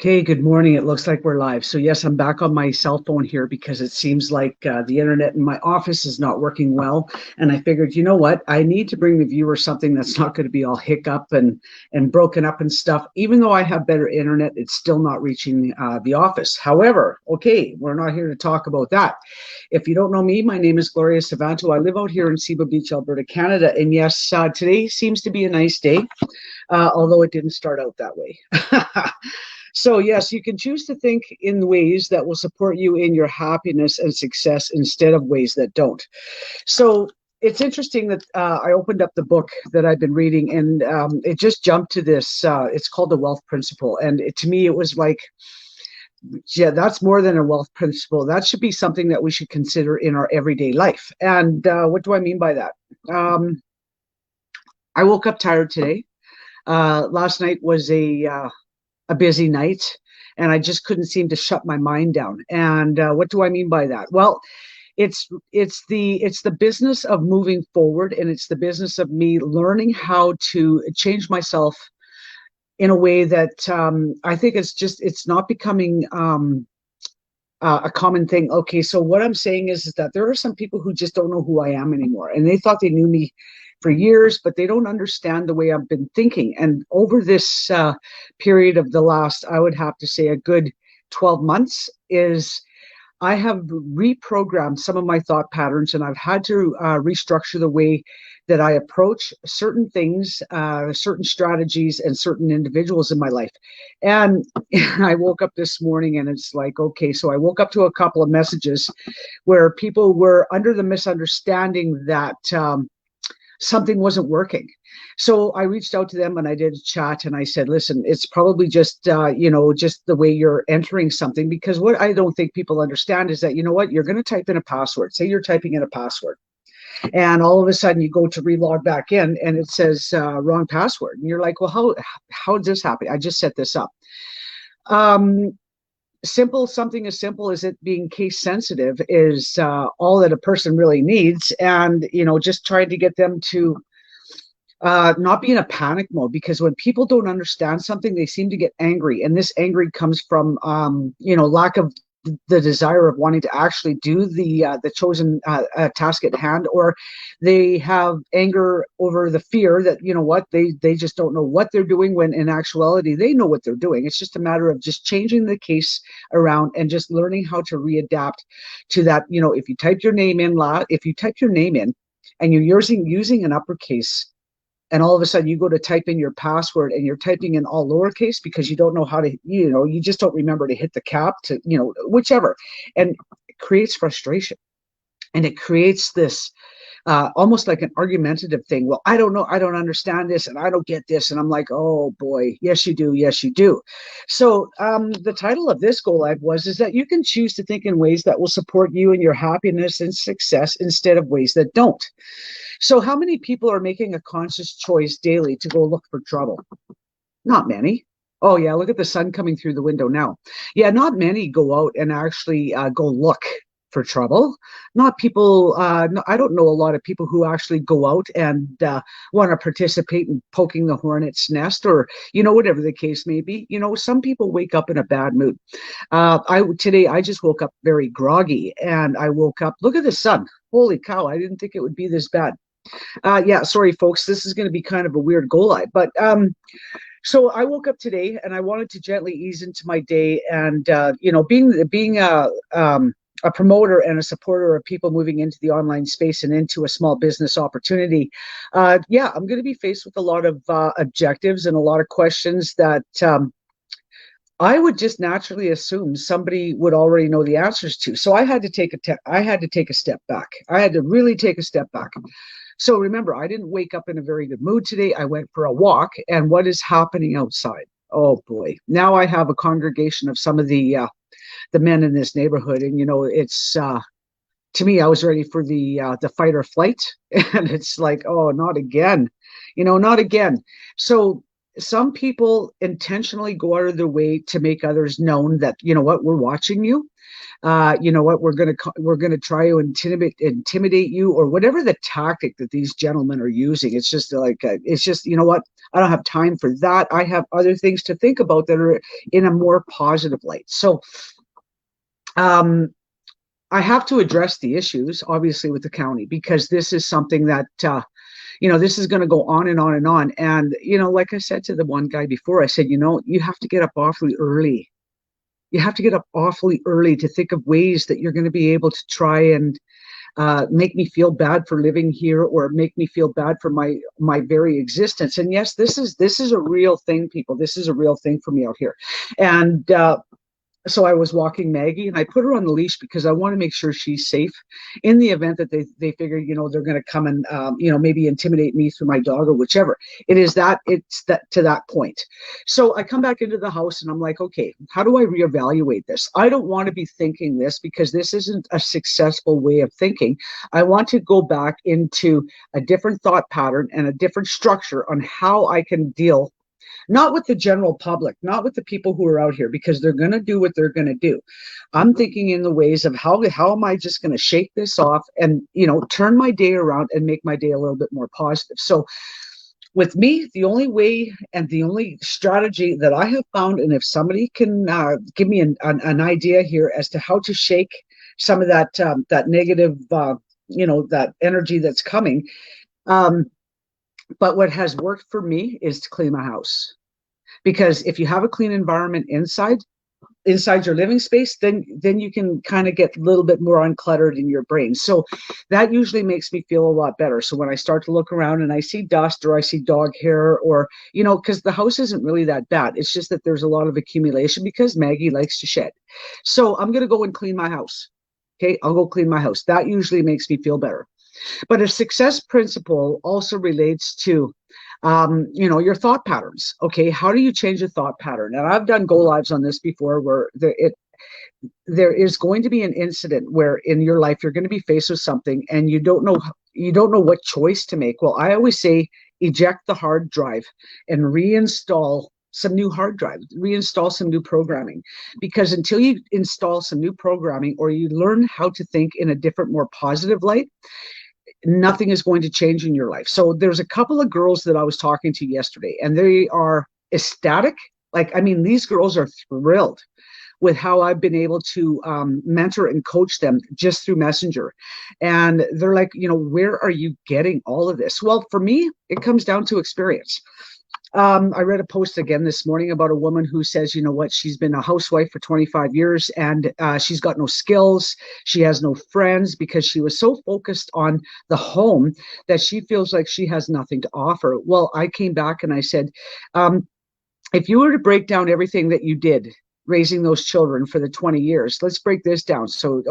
Okay, good morning. It looks like we're live. So, yes, I'm back on my cell phone here because it seems like the internet in my office is not working well. And I figured, you know what? I need to bring the viewer something that's not going to be all hiccup and broken up and stuff. Even though I have better internet, it's still not reaching the office. However, okay, we're not here to talk about that. If you don't know me, my name is Gloria Savanto. I live out here in Ceba Beach, Alberta, Canada. And yes, today seems to be a nice day, although it didn't start out that way. So, yes, you can choose to think in ways that will support you in your happiness and success instead of ways that don't. So, it's interesting that I opened up the book that I've been reading, and it just jumped to this. It's called The Wealth Principle. And to me, it was like, yeah, that's more than a wealth principle. That should be something that we should consider in our everyday life. And what do I mean by that? Um, I woke up tired today. Last night was a busy night, and I just couldn't seem to shut my mind down. And what do I mean by that? Well, it's the business of moving forward, and it's the business of me learning how to change myself in a way that I think it's not becoming a common thing. Okay, so what I'm saying is that there are some people who just don't know who I am anymore, and they thought they knew me for years, but they don't understand the way I've been thinking. And over this period of the last, I would have to say, a good 12 months, is I have reprogrammed some of my thought patterns, and I've had to restructure the way that I approach certain things, certain strategies, and certain individuals in my life. And I woke up this morning and it's like, okay, so I woke up to a couple of messages where people were under the misunderstanding that something wasn't working. So I reached out to them and I did a chat and I said, listen, it's probably just, just the way you're entering something, because what I don't think people understand is that, you know what, you're going to type in a password. Say you're typing in a password and all of a sudden you go to relog back in and it says wrong password. And you're like, well, how did this happen? I just set this up. Um, something as simple as it being case sensitive is all that a person really needs. And, just trying to get them to not be in a panic mode, because when people don't understand something, they seem to get angry. And this angry comes from, lack of the desire of wanting to actually do the chosen task at hand, or they have anger over the fear that, you know what, they just don't know what they're doing, when in actuality they know what they're doing. It's just a matter of just changing the case around and just learning how to readapt to that. If you type your name in, and you're using an uppercase, and all of a sudden you go to type in your password and you're typing in all lowercase because you don't know how to, you just don't remember to hit the cap to, whichever. And it creates frustration, and it creates this almost like an argumentative thing. Well, I don't know, I don't understand this, and I don't get this. And I'm like, oh boy, yes you do, yes you do. So the title of this Go Live is that you can choose to think in ways that will support you and your happiness and success instead of ways that don't. So how many people are making a conscious choice daily to go look for trouble? Not many. Oh yeah, look at the sun coming through the window now. Yeah, not many go out and actually go look for trouble. Not people. No, I don't know a lot of people who actually go out and want to participate in poking the hornet's nest, or whatever the case may be. Some people wake up in a bad mood. I just woke up very groggy, and I woke up. Look at the sun. Holy cow! I didn't think it would be this bad. Yeah, sorry, folks. This is going to be kind of a weird go live, but so I woke up today and I wanted to gently ease into my day, and being a promoter and a supporter of people moving into the online space and into a small business opportunity. Yeah, I'm going to be faced with a lot of objectives and a lot of questions that I would just naturally assume somebody would already know the answers to. So I had to take a step back. I had to really take a step back. So remember, I didn't wake up in a very good mood today. I went for a walk, and what is happening outside? Oh boy! Now I have a congregation of some of the men in this neighborhood, and it's to me, I was ready for the fight or flight, and it's like, oh, not again, not again. So some people intentionally go out of their way to make others known that, what, we're watching you. What, we're gonna try to intimidate you, or whatever the tactic that these gentlemen are using. It's just like it's just, what, I don't have time for that. I have other things to think about that are in a more positive light. So I have to address the issues, obviously, with the county, because this is something that, this is going to go on and on and on. And, like I said to the one guy before, I said, you have to get up awfully early. You have to get up awfully early to think of ways that you're going to be able to try and make me feel bad for living here, or make me feel bad for my very existence. And yes, this is a real thing, people. This is a real thing for me out here. And so I was walking Maggie, and I put her on the leash because I want to make sure she's safe in the event that they figure, they're going to come and, maybe intimidate me through my dog or whichever. It's that to that point. So I come back into the house and I'm like, okay, how do I reevaluate this? I don't want to be thinking this, because this isn't a successful way of thinking. I want to go back into a different thought pattern and a different structure on how I can deal, not with the general public, not with the people who are out here, because they're going to do what they're going to do. I'm thinking in the ways of how am I just going to shake this off and, turn my day around and make my day a little bit more positive. So with me, the only way and the only strategy that I have found, and if somebody can give me an idea here as to how to shake some of that negative, that energy that's coming, but what has worked for me is to clean my house. Because if you have a clean environment inside your living space, then you can kind of get a little bit more uncluttered in your brain. So that usually makes me feel a lot better. So when I start to look around and I see dust, or I see dog hair, or, because the house isn't really that bad. It's just that there's a lot of accumulation because Maggie likes to shed. So I'm going to go and clean my house. Okay, I'll go clean my house. That usually makes me feel better. But a success principle also relates to, your thought patterns. Okay, how do you change a thought pattern? And I've done go lives on this before, where there is going to be an incident where in your life you're going to be faced with something and you don't know what choice to make. Well, I always say eject the hard drive and reinstall some new hard drive, reinstall some new programming, because until you install some new programming, or you learn how to think in a different, more positive light, nothing is going to change in your life. So there's a couple of girls that I was talking to yesterday, and they are ecstatic. These girls are thrilled with how I've been able to mentor and coach them just through Messenger. And they're like, where are you getting all of this? Well, for me, it comes down to experience. I read a post again this morning about a woman who says, she's been a housewife for 25 years and she's got no skills. She has no friends because she was so focused on the home that she feels like she has nothing to offer. Well, I came back and I said, if you were to break down everything that you did raising those children for the 20 years, let's break this down. So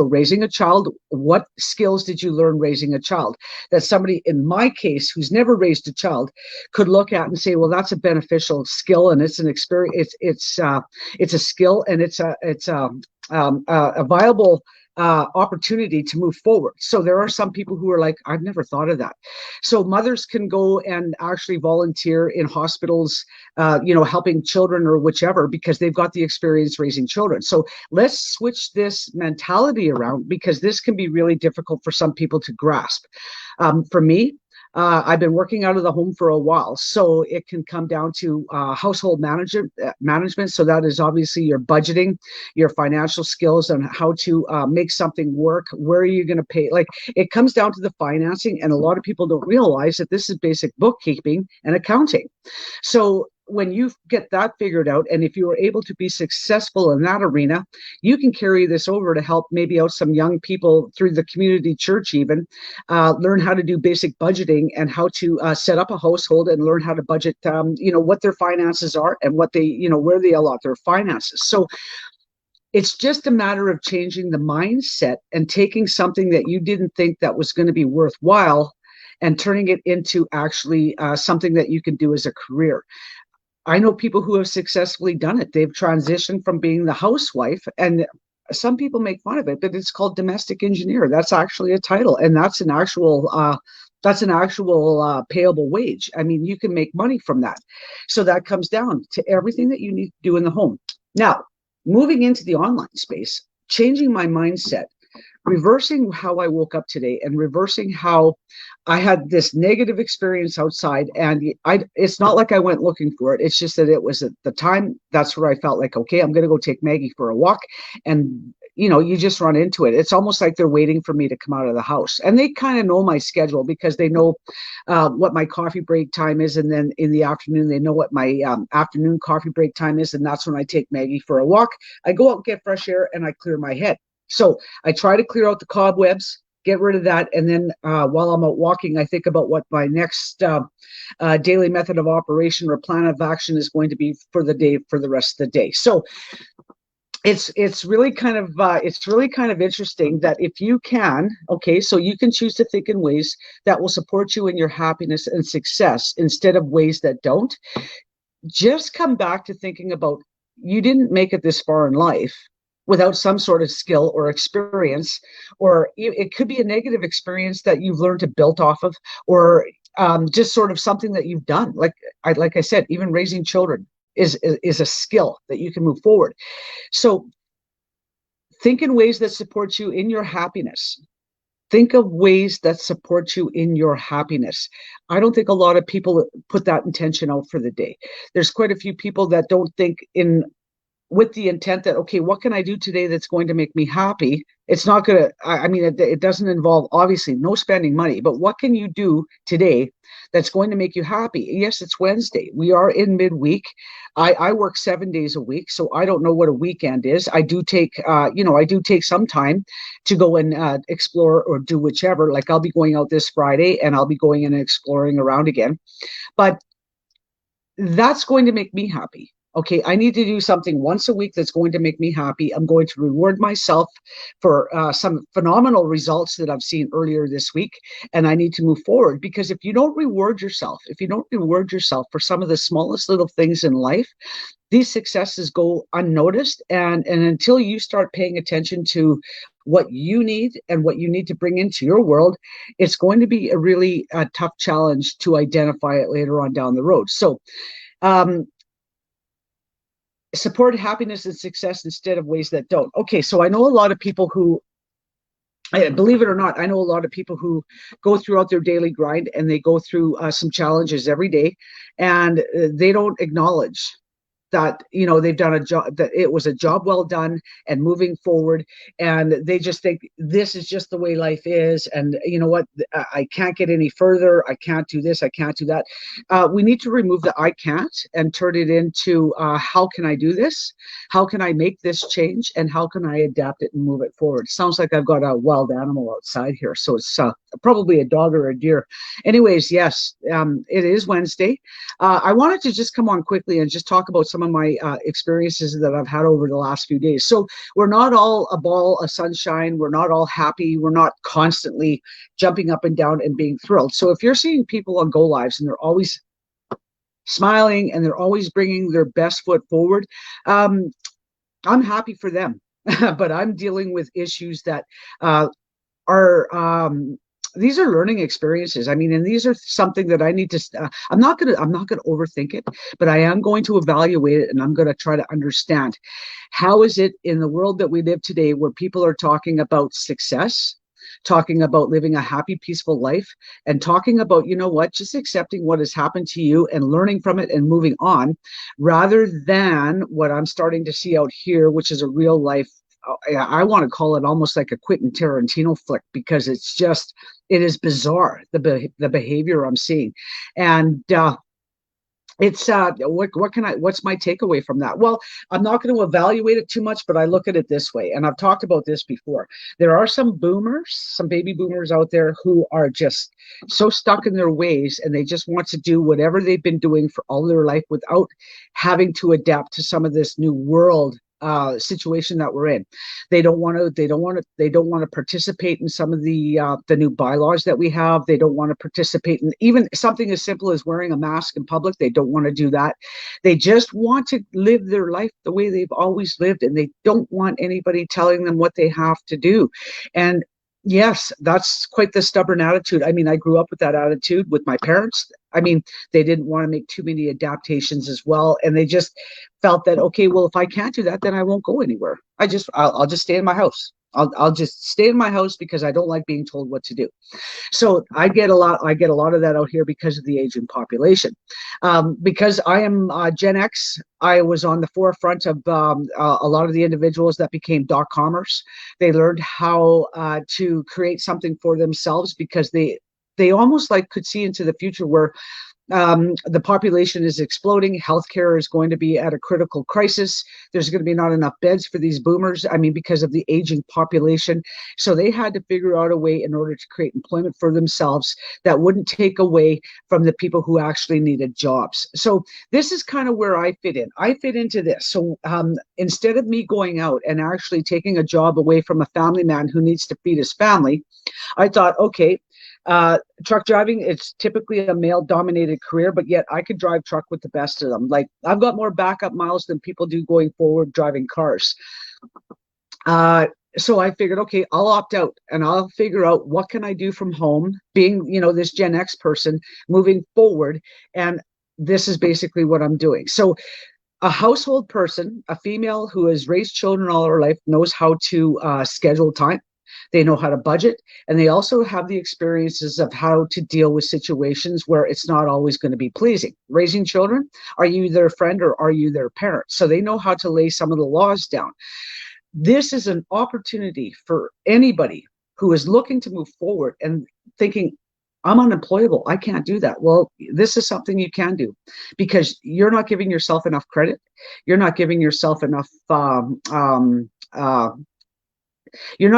raising a child, what skills did you learn raising a child that somebody in my case who's never raised a child could look at and say, well, that's a beneficial skill, and it's an experience, it's a skill, and it's a viable opportunity to move forward. So there are some people who are like, I've never thought of that. So mothers can go and actually volunteer in hospitals, helping children or whichever, because they've got the experience raising children. So let's switch this mentality around, because this can be really difficult for some people to grasp. For me, I've been working out of the home for a while, so it can come down to household management. So that is obviously your budgeting, your financial skills on how to make something work. Where are you going to pay? Like, it comes down to the financing, and a lot of people don't realize that this is basic bookkeeping and accounting. So when you get that figured out, and if you are able to be successful in that arena, you can carry this over to help maybe out some young people through the community church, even learn how to do basic budgeting and how to set up a household and learn how to budget, what their finances are and what they, where they allot their finances. So it's just a matter of changing the mindset and taking something that you didn't think that was going to be worthwhile and turning it into actually something that you can do as a career. I know people who have successfully done it. They've transitioned from being the housewife, and some people make fun of it, but it's called domestic engineer. That's actually a title, and that's an actual payable wage. I mean, you can make money from that. So that comes down to everything that you need to do in the home. Now, moving into the online space, changing my mindset reversing how I woke up today and reversing how I had this negative experience outside. And it's not like I went looking for it. It's just that it was at the time. That's where I felt like, okay, I'm going to go take Maggie for a walk. And, you just run into it. It's almost like they're waiting for me to come out of the house. And they kind of know my schedule because they know what my coffee break time is. And then in the afternoon, they know what my afternoon coffee break time is. And that's when I take Maggie for a walk. I go out, get fresh air, and I clear my head. So I try to clear out the cobwebs, get rid of that. And then while I'm out walking, I think about what my next daily method of operation or plan of action is going to be for the day, for the rest of the day. So it's really kind of interesting that if you can, okay, so you can choose to think in ways that will support you in your happiness and success instead of ways that don't. Just come back to thinking about, you didn't make it this far in life without some sort of skill or experience, or it could be a negative experience that you've learned to build off of, or just sort of something that you've done. Like I said, even raising children is a skill that you can move forward. So think in ways that support you in your happiness. Think of ways that support you in your happiness. I don't think a lot of people put that intention out for the day. There's quite a few people that don't think in with the intent that, okay, what can I do today that's going to make me happy? It's not going to, I mean, it doesn't involve, obviously, no spending money, but what can you do today that's going to make you happy? Yes, it's Wednesday. We are in midweek. I work 7 days a week, so I don't know what a weekend is. I do take some time to go and explore or do whichever. Like I'll be going out this Friday and I'll be going in and exploring around again. But that's going to make me happy. Okay, I need to do something once a week that's going to make me happy. I'm going to reward myself for some phenomenal results that I've seen earlier this week, and I need to move forward. Because if you don't reward yourself for some of the smallest little things in life, these successes go unnoticed. And until you start paying attention to what you need and what you need to bring into your world, it's going to be a really tough challenge to identify it later on down the road. So, support happiness and success instead of ways that don't. Okay, so I know a lot of people who, believe it or not, I know a lot of people who go throughout their daily grind and they go through some challenges every day, and they don't acknowledge that they've done a job, that it was a job well done and moving forward, and they just think this is just the way life is, and you know what, I can't get any further, I can't do this, I can't do that. We need to remove the I can't and turn it into how can I do this, how can I make this change, and how can I adapt it and move it forward. Sounds like I've got a wild animal outside here, so it's probably a dog or a deer. Anyways, yes, it is Wednesday. I wanted to just come on quickly and just talk about some of my experiences that I've had over the last few days. So we're not all a ball of sunshine. We're not all happy. We're not constantly jumping up and down and being thrilled. So if you're seeing people on Go Lives and they're always smiling and they're always bringing their best foot forward, I'm happy for them. But I'm dealing with issues that are these are learning experiences. I mean, and these are something that I need to, I'm not going to overthink it, but I am going to evaluate it, and I'm going to try to understand how is it in the world that we live today where people are talking about success, talking about living a happy, peaceful life, and talking about, you know what, just accepting what has happened to you and learning from it and moving on, rather than what I'm starting to see out here, which is a real life, I want to call it almost like a Quentin Tarantino flick, because it's just, it is bizarre, the behavior I'm seeing. And it's what's my takeaway from that? Well, I'm not going to evaluate it too much, but I look at it this way, and I've talked about this before. There are some baby boomers out there who are just so stuck in their ways, and they just want to do whatever they've been doing for all their life without having to adapt to some of this new world situation that we're in. They don't want to participate in some of the new bylaws that we have. They don't want to participate in even something as simple as wearing a mask in public. They don't want to do that. They just want to live their life the way they've always lived, and they don't want anybody telling them what they have to do. And yes, that's quite the stubborn attitude. I mean, I grew up with that attitude with my parents. I mean, they didn't want to make too many adaptations as well. And they just felt that, okay, well, if I can't do that, then I won't go anywhere. I'll just stay in my house. I'll just stay in my house because I don't like being told what to do. So I get a lot of that out here because of the aging population. Because I am Gen X, I was on the forefront of a lot of the individuals that became dot-commers. They learned how to create something for themselves because they almost like could see into the future where the population is exploding. Healthcare is going to be at a critical crisis. There's going to be not enough beds for these boomers. I mean, because of the aging population. So they had to figure out a way in order to create employment for themselves that wouldn't take away from the people who actually needed jobs. So this is kind of where I fit in. I fit into this. So instead of me going out and actually taking a job away from a family man who needs to feed his family, I thought, okay, truck driving, it's typically a male dominated career, but yet I could drive truck with the best of them. Like I've got more backup miles than people do going forward driving cars. So I figured, okay, I'll opt out and I'll figure out what can I do from home, being, this Gen X person moving forward. And this is basically what I'm doing. So a household person, a female who has raised children all her life, knows how to schedule time. They know how to budget, and they also have the experiences of how to deal with situations where it's not always going to be pleasing. Raising children, are you their friend or are you their parent? So they know how to lay some of the laws down. This is an opportunity for anybody who is looking to move forward and thinking, I'm unemployable, I can't do that. Well, this is something you can do because you're not giving yourself enough credit. You're not giving yourself enough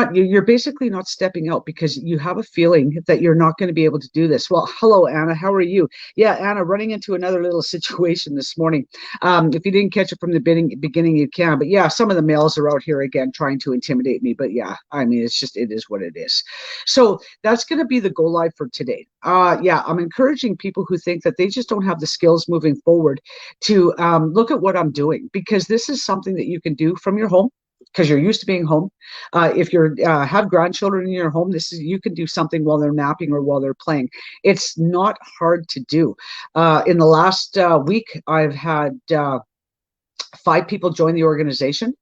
you're basically not stepping out because you have a feeling that you're not going to be able to do this. Well, hello, Anna. How are you? Yeah, Anna, running into another little situation this morning. If you didn't catch it from the beginning, you can. But yeah, some of the males are out here again trying to intimidate me. But yeah, I mean, it is what it is. So that's going to be the go live for today. Yeah, I'm encouraging people who think that they just don't have the skills moving forward to look at what I'm doing, because this is something that you can do from your home because you're used to being home. If you have grandchildren in your home, you can do something while they're napping or while they're playing. It's not hard to do. In the last week, I've had 5 people join the organization,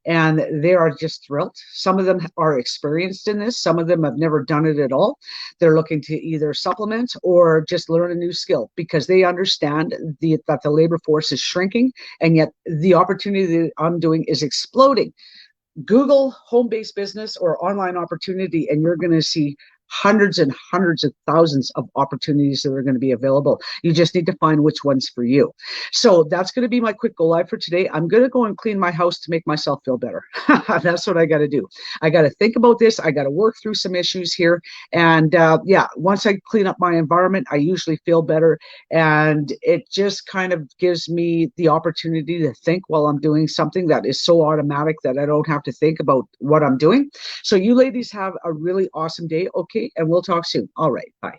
and they are just thrilled. Some of them are experienced in this. Some of them have never done it at all. They're looking to either supplement or just learn a new skill because they understand that the labor force is shrinking, and yet the opportunity that I'm doing is exploding. Google home-based business or online opportunity, and you're going to see hundreds and hundreds of thousands of opportunities that are going to be available. You just need to find which one's for you. So that's going to be my quick go live for today. I'm going to go and clean my house to make myself feel better. That's what I got to do. I got to think about this. I got to work through some issues here. And yeah, once I clean up my environment, I usually feel better. And it just kind of gives me the opportunity to think while I'm doing something that is so automatic that I don't have to think about what I'm doing. So you ladies have a really awesome day. Okay. And we'll talk soon. All right. Bye.